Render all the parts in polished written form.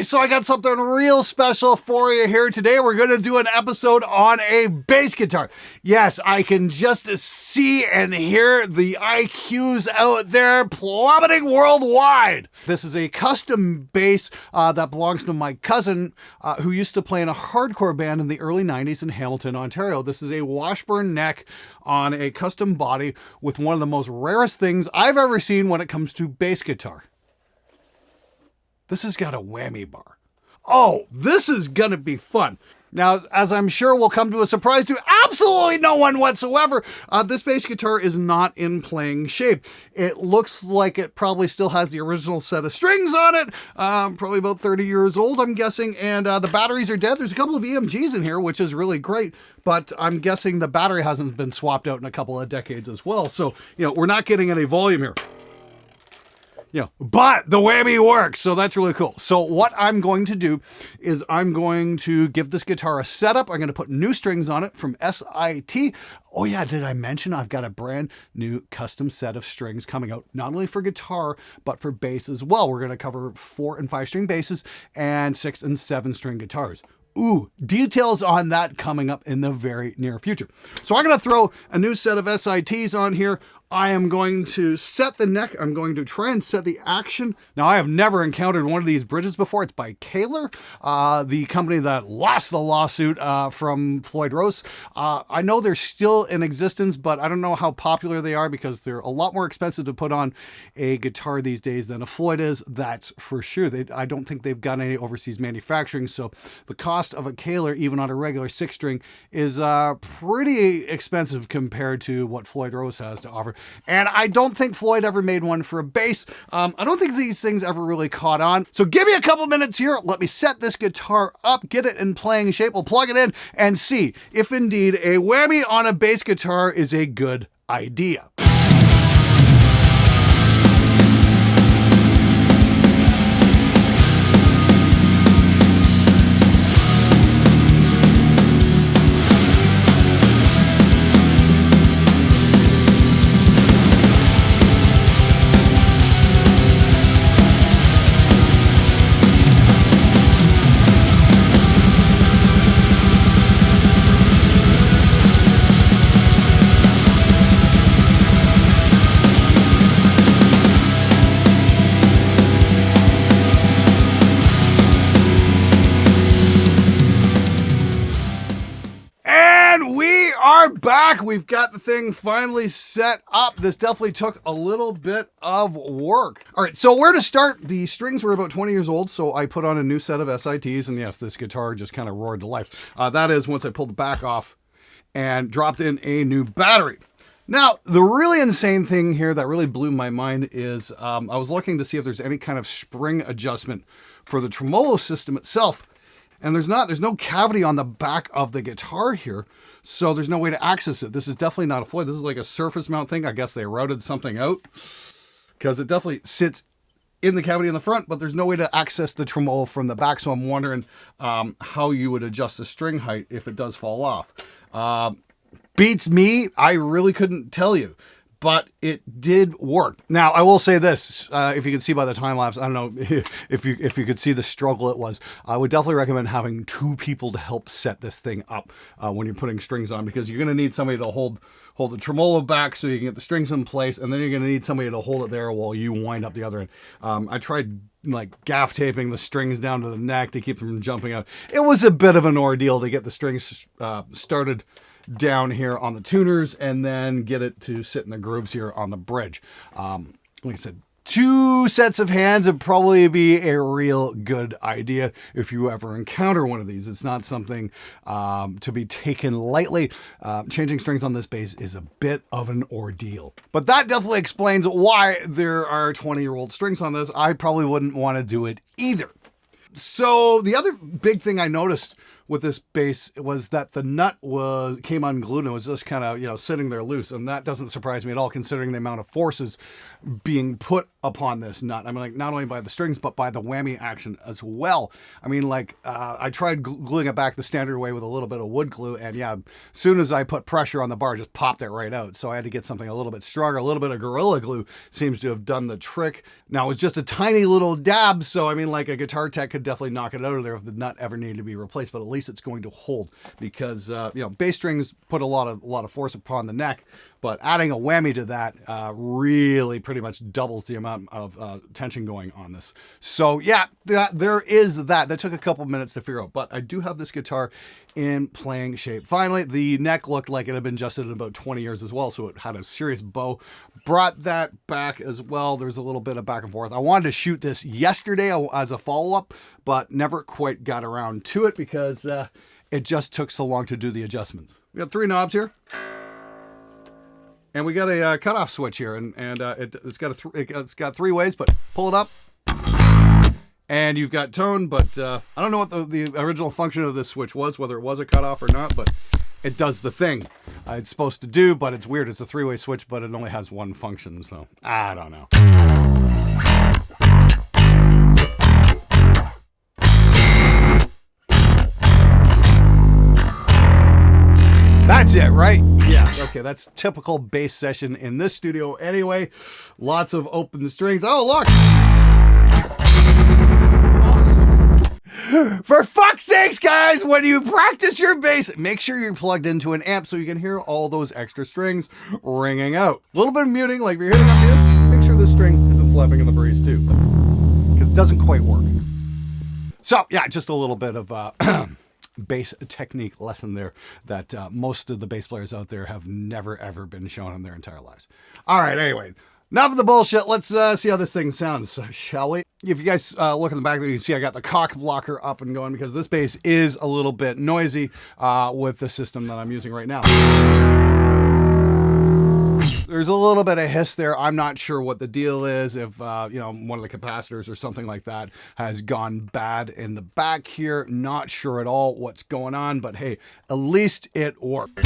so I got something real special for you here today. We're going to do an episode on a bass guitar. Yes, I can just see and hear the IQs out there plummeting worldwide. This is a custom bass that belongs to my cousin who used to play in a hardcore band in the early 90s in Hamilton, Ontario. This is a washburn neck on a custom body with one of the most rarest things I've ever seen when it comes to bass guitar. This has got a whammy bar. Oh, this is going to be fun. Now, as I'm sure will come to a surprise to absolutely no one whatsoever, this bass guitar is not in playing shape. It looks like it probably still has the original set of strings on it, probably about 30 years old, I'm guessing, and the batteries are dead. There's a couple of EMGs in here, which is really great, but I'm guessing the battery hasn't been swapped out in a couple of decades as well, so, we're not getting any volume here. But the whammy works, so that's really cool. So what I'm going to do is I'm going to give this guitar a setup. I'm going to put new strings on it from SIT. Oh yeah, did I mention I've got a brand new custom set of strings coming out, not only for guitar, but for bass as well. We're going to cover 4 and 5 string basses and 6 and 7 string guitars. Ooh, details on that coming up in the very near future. So I'm going to throw a new set of SITs on here. I am going to set the neck. I'm going to try and set the action. Now, I have never encountered one of these bridges before. It's by Kaler, the company that lost the lawsuit from Floyd Rose. I know they're still in existence, but I don't know how popular they are because they're a lot more expensive to put on a guitar these days than a Floyd is. That's for sure. I don't think they've got any overseas manufacturing, so the cost of a Kaler, even on a regular 6-string, is pretty expensive compared to what Floyd Rose has to offer. And I don't think Floyd ever made one for a bass. I don't think these things ever really caught on. So give me a couple minutes here. Let me set this guitar up, get it in playing shape. We'll plug it in and see if indeed a whammy on a bass guitar is a good idea. Back. We've got the thing finally set up. This definitely took a little bit of work. All right, so where to start? The strings were about 20 years old, so I put on a new set of SITs, and yes, this guitar just kind of roared to life. That is once I pulled the back off and dropped in a new battery. Now, the really insane thing here that really blew my mind is I was looking to see if there's any kind of spring adjustment for the tremolo system itself. And there's no cavity on the back of the guitar here, so there's no way to access it. This is definitely not a Floyd. This is like a surface mount thing. I guess they routed something out because it definitely sits in the cavity in the front, but there's no way to access the tremolo from the back. So I'm wondering how you would adjust the string height if it does fall off. Beats me. I really couldn't tell you. But it did work. Now, I will say this, if you can see by the time lapse, I don't know if you could see the struggle it was. I would definitely recommend having 2 people to help set this thing up when you're putting strings on, because you're going to need somebody to hold the tremolo back so you can get the strings in place, and then you're going to need somebody to hold it there while you wind up the other end. I tried gaff taping the strings down to the neck to keep them from jumping out. It was a bit of an ordeal to get the strings started down here on the tuners and then get it to sit in the grooves here on the bridge. Like I said, 2 sets of hands would probably be a real good idea if you ever encounter one of these. It's not something to be taken lightly. Changing strings on this bass is a bit of an ordeal. But that definitely explains why there are 20-year-old strings on this. I probably wouldn't want to do it either. So the other big thing I noticed with this bass was that the nut came unglued and was just kind of, you know, sitting there loose. And that doesn't surprise me at all, considering the amount of forces being put upon this nut. I mean, like, not only by the strings, but by the whammy action as well. I mean, like, I tried gluing it back the standard way with a little bit of wood glue, and yeah, as soon as I put pressure on the bar, it just popped it right out. So I had to get something a little bit stronger. A little bit of Gorilla Glue seems to have done the trick. Now, it was just a tiny little dab, so I mean, like, a guitar tech could definitely knock it out of there if the nut ever needed to be replaced, but at least it's going to hold, because, you know, bass strings put a lot of force upon the neck, but adding a whammy to that really pretty much doubles the amount of tension going on this. So yeah, there is that. That took a couple minutes to figure out, but I do have this guitar in playing shape. Finally, the neck looked like it had been adjusted in about 20 years as well, so it had a serious bow. Brought that back as well. There's a little bit of back and forth. I wanted to shoot this yesterday as a follow-up, but never quite got around to it because it just took so long to do the adjustments. We got 3 knobs here. And we got a cutoff switch here, and it's got 3 ways, but pull it up, and you've got tone. But I don't know what the original function of this switch was, whether it was a cutoff or not, but it does the thing it's supposed to do. But it's weird. It's a 3-way switch, but it only has one function, so I don't know. That's it, right? Yeah, okay, that's typical bass session in this studio anyway. Lots of open strings. Oh, look! Awesome. For fuck's sakes, guys, when you practice your bass, make sure you're plugged into an amp so you can hear all those extra strings ringing out. A little bit of muting, like you're hitting up here. Make sure this string isn't flapping in the breeze too, because it doesn't quite work. So, yeah, just a little bit of bass technique lesson there that most of the bass players out there have never ever been shown in their entire lives. All right, anyway, enough of the bullshit. Let's see how this thing sounds, shall we? If you guys look in the back there, you can see I got the cock blocker up and going because this bass is a little bit noisy with the system that I'm using right now. There's a little bit of hiss there. I'm not sure what the deal is, if you know, one of the capacitors or something like that has gone bad in the back here. Not sure at all what's going on, but hey, at least it worked.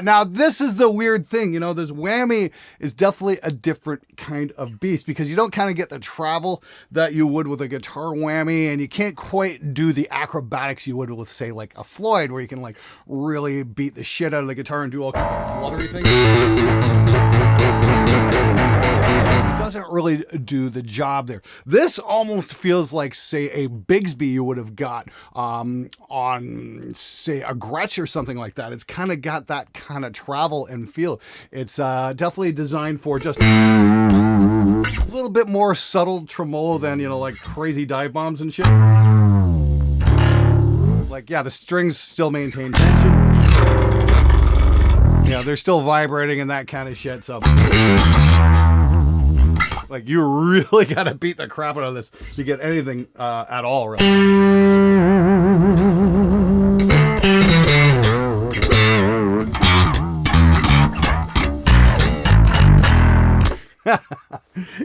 Now this is the weird thing, you know, this whammy is definitely a different kind of beast because you don't kind of get the travel that you would with a guitar whammy, and you can't quite do the acrobatics you would with, say, like a Floyd, where you can like really beat the shit out of the guitar and do all kinds of fluttery things. Doesn't really do the job there. This almost feels like, say, a Bigsby you would have got on, say, a Gretsch or something like that. It's kind of got that kind of travel and feel. It's definitely designed for just a little bit more subtle tremolo than, you know, like crazy dive bombs and shit. Like, yeah, the strings still maintain tension. Yeah, they're still vibrating and that kind of shit, so... Like, you really got to beat the crap out of this to get anything at all, really.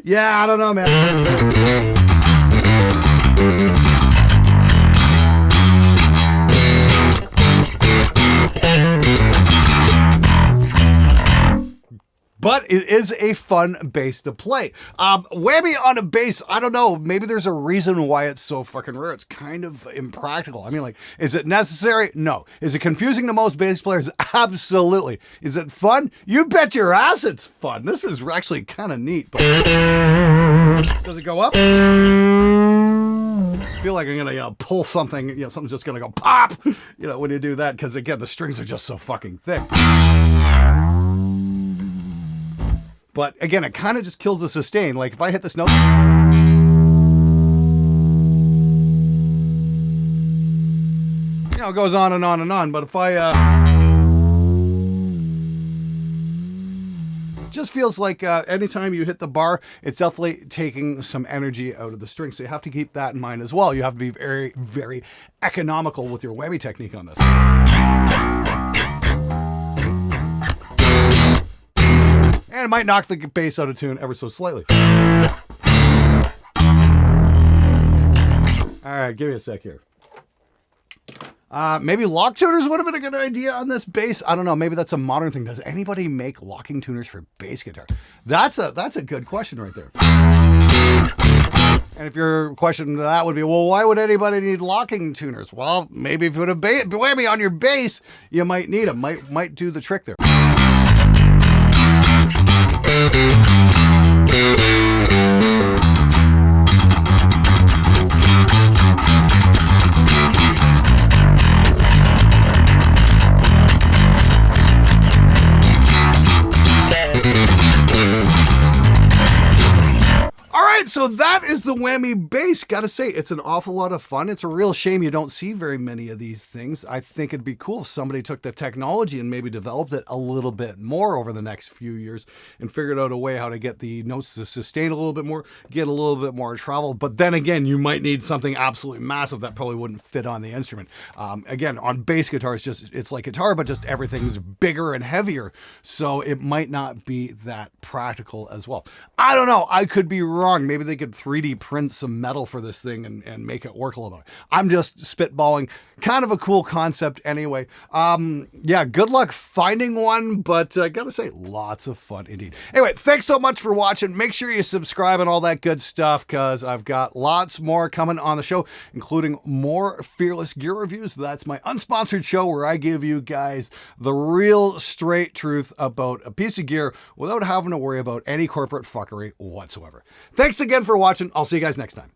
Yeah, I don't know, man. But it is a fun bass to play. Whammy on a bass, I don't know. Maybe there's a reason why it's so fucking rare. It's kind of impractical. I mean, like, is it necessary? No. Is it confusing to most bass players? Absolutely. Is it fun? You bet your ass it's fun. This is actually kind of neat. But... Does it go up? I feel like I'm gonna, pull something, something's just gonna go pop, when you do that, because again, the strings are just so fucking thick. But again, it kind of just kills the sustain. Like if I hit this note, it goes on and on and on. But if I, it just feels like anytime you hit the bar, it's definitely taking some energy out of the string. So you have to keep that in mind as well. You have to be very, very economical with your whammy technique on this. And it might knock the bass out of tune ever so slightly. All right, give me a sec here. Maybe lock tuners would have been a good idea on this bass. I don't know. Maybe that's a modern thing. Does anybody make locking tuners for bass guitar? That's a good question right there. And if your question to that would be, well, why would anybody need locking tuners? Well, maybe if you put a whammy on your bass, you might need them. Might do the trick there. So that is the whammy bass. Gotta say, it's an awful lot of fun. It's a real shame you don't see very many of these things. I think it'd be cool if somebody took the technology and maybe developed it a little bit more over the next few years and figured out a way how to get the notes to sustain a little bit more, get a little bit more travel. But then again, you might need something absolutely massive that probably wouldn't fit on the instrument. Again, on bass guitar, it's like guitar, but just everything's bigger and heavier. So it might not be that practical as well. I don't know. I could be wrong. Maybe they could 3D print some metal for this thing and make it work a little bit. I'm just spitballing. Kind of a cool concept anyway. Yeah, good luck finding one, but I gotta say, lots of fun indeed. Anyway, thanks so much for watching. Make sure you subscribe and all that good stuff, because I've got lots more coming on the show, including more Fearless Gear reviews. That's my unsponsored show where I give you guys the real straight truth about a piece of gear without having to worry about any corporate fuckery whatsoever. Thanks again for watching. I'll see you guys next time.